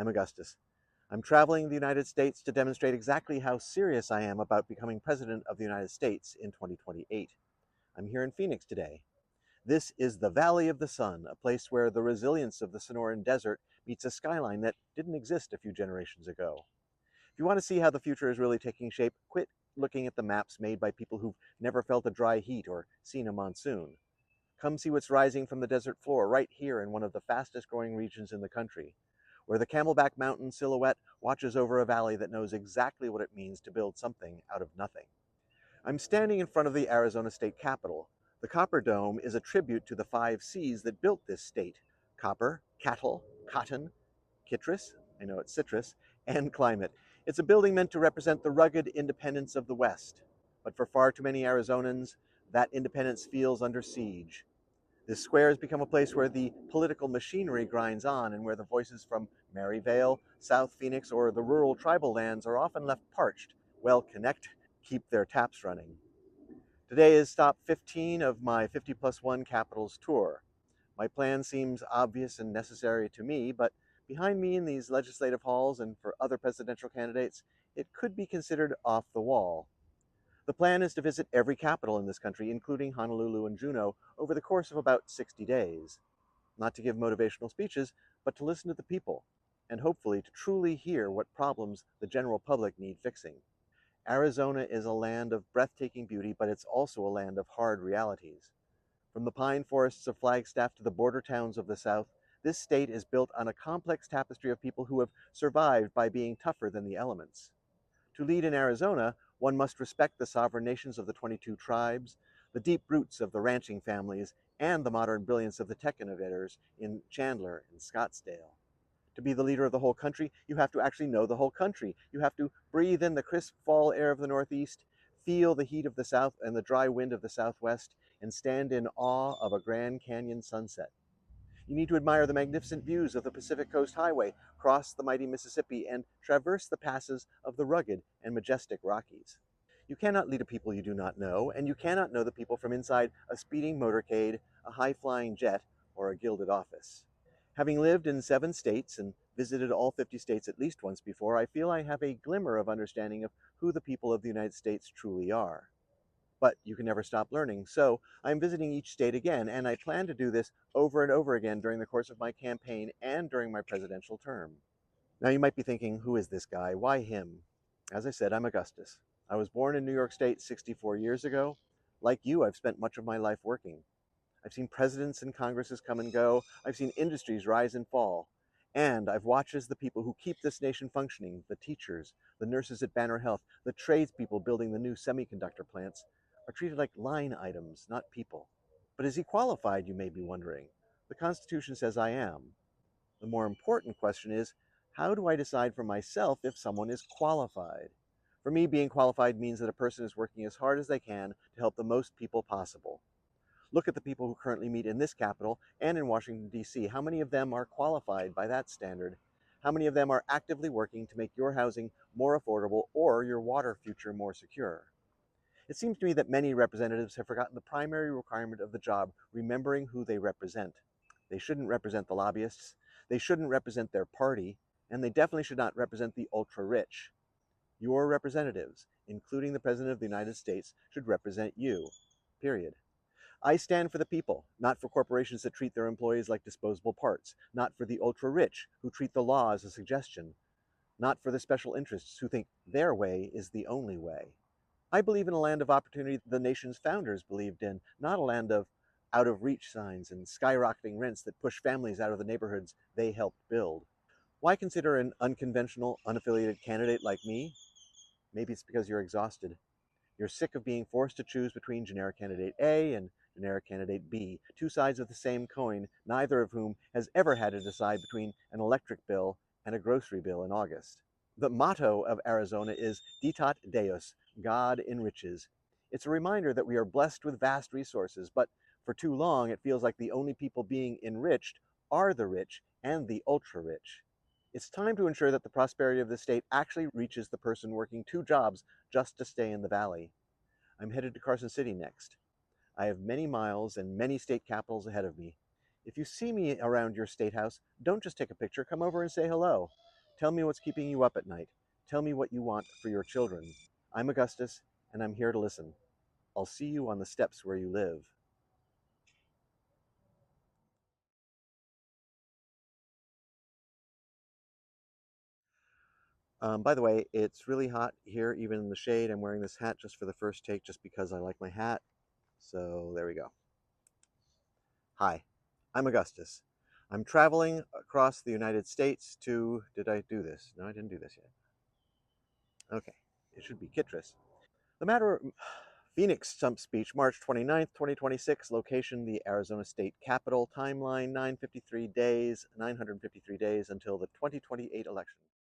I'm Augustus. I'm traveling the United States to demonstrate exactly how serious I am about becoming President of the United States in 2028. I'm here in Phoenix today. This is the Valley of the Sun, a place where the resilience of the Sonoran Desert meets a skyline that didn't exist a few generations ago. If you want to see how the future is really taking shape, quit looking at the maps made by people who've never felt a dry heat or seen a monsoon. Come see what's rising from the desert floor right here in one of the fastest growing regions in the country, where the Camelback Mountain silhouette watches over a valley that knows exactly what it means to build something out of nothing. I'm standing in front of the Arizona State Capitol. The Copper Dome is a tribute to the 5 C's that built this state: copper, cattle, cotton, citrus, I know it's citrus, and climate. It's a building meant to represent the rugged independence of the West. But for far too many Arizonans, that independence feels under siege. This square has become a place where the political machinery grinds on and where the voices from Maryvale, South Phoenix, or the rural tribal lands are often left parched. Well, connect, keep their taps running. Today is stop 15 of my 50 plus 1 Capitals tour. My plan seems obvious and necessary to me, but behind me in these legislative halls and for other presidential candidates, it could be considered off the wall. The plan is to visit every capital in this country, including Honolulu and Juneau, over the course of about 60 days. Not to give motivational speeches, but to listen to the people, and hopefully to truly hear what problems the general public need fixing. Arizona is a land of breathtaking beauty, but it's also a land of hard realities. From the pine forests of Flagstaff to the border towns of the South, this state is built on a complex tapestry of people who have survived by being tougher than the elements. To lead in Arizona, one must respect the sovereign nations of the 22 tribes, the deep roots of the ranching families, and the modern brilliance of the tech innovators in Chandler and Scottsdale. To be the leader of the whole country, you have to actually know the whole country. You have to breathe in the crisp fall air of the Northeast, feel the heat of the South and the dry wind of the Southwest, and stand in awe of a Grand Canyon sunset. You need to admire the magnificent views of the Pacific Coast Highway, cross the mighty Mississippi, and traverse the passes of the rugged and majestic Rockies. You cannot lead a people you do not know, and you cannot know the people from inside a speeding motorcade, a high-flying jet, or a gilded office. Having lived in 7 states and visited all 50 states at least once before, I feel I have a glimmer of understanding of who the people of the United States truly are. But you can never stop learning, so I'm visiting each state again, and I plan to do this over and over again during the course of my campaign and during my presidential term. Now you might be thinking, who is this guy? Why him? As I said, I'm Augustus. I was born in New York State 64 years ago. Like you, I've spent much of my life working. I've seen presidents and Congresses come and go. I've seen industries rise and fall. And I've watched as the people who keep this nation functioning, the teachers, the nurses at Banner Health, the tradespeople building the new semiconductor plants, are treated like line items, not people. But is he qualified, you may be wondering? The Constitution says I am. The more important question is, how do I decide for myself if someone is qualified? For me, being qualified means that a person is working as hard as they can to help the most people possible. Look at the people who currently meet in this capital and in Washington, D.C. How many of them are qualified by that standard? How many of them are actively working to make your housing more affordable or your water future more secure? It seems to me that many representatives have forgotten the primary requirement of the job, remembering who they represent. They shouldn't represent the lobbyists, they shouldn't represent their party, and they definitely should not represent the ultra-rich. Your representatives, including the President of the United States, should represent you, period. I stand for the people, not for corporations that treat their employees like disposable parts, not for the ultra-rich who treat the law as a suggestion, not for the special interests who think their way is the only way. I believe in a land of opportunity the nation's founders believed in, not a land of out-of-reach signs and skyrocketing rents that push families out of the neighborhoods they helped build. Why consider an unconventional, unaffiliated candidate like me? Maybe it's because you're exhausted. You're sick of being forced to choose between generic candidate A and generic candidate B, 2 sides of the same coin, neither of whom has ever had to decide between an electric bill and a grocery bill in August. The motto of Arizona is Ditat Deus, God enriches. It's a reminder that we are blessed with vast resources, but for too long it feels like the only people being enriched are the rich and the ultra-rich. It's time to ensure that the prosperity of the state actually reaches the person working 2 jobs just to stay in the valley. I'm headed to Carson City next. I have many miles and many state capitals ahead of me. If you see me around your state house, don't just take a picture, come over and say hello. Tell me what's keeping you up at night. Tell me what you want for your children. I'm Augustus, and I'm here to listen. I'll see you on the steps where you live. By the way, it's really hot here, even in the shade. I'm wearing this hat just for the first take, just because I like my hat. So there we go. Hi, I'm Augustus. I'm traveling across the United States to. Did I do this? No, I didn't do this yet. Okay, it should be Kitris. The matter. Phoenix Stump Speech, March 29th, 2026. Location, the Arizona State Capitol. Timeline, 953 days, 953 days until the 2028 election.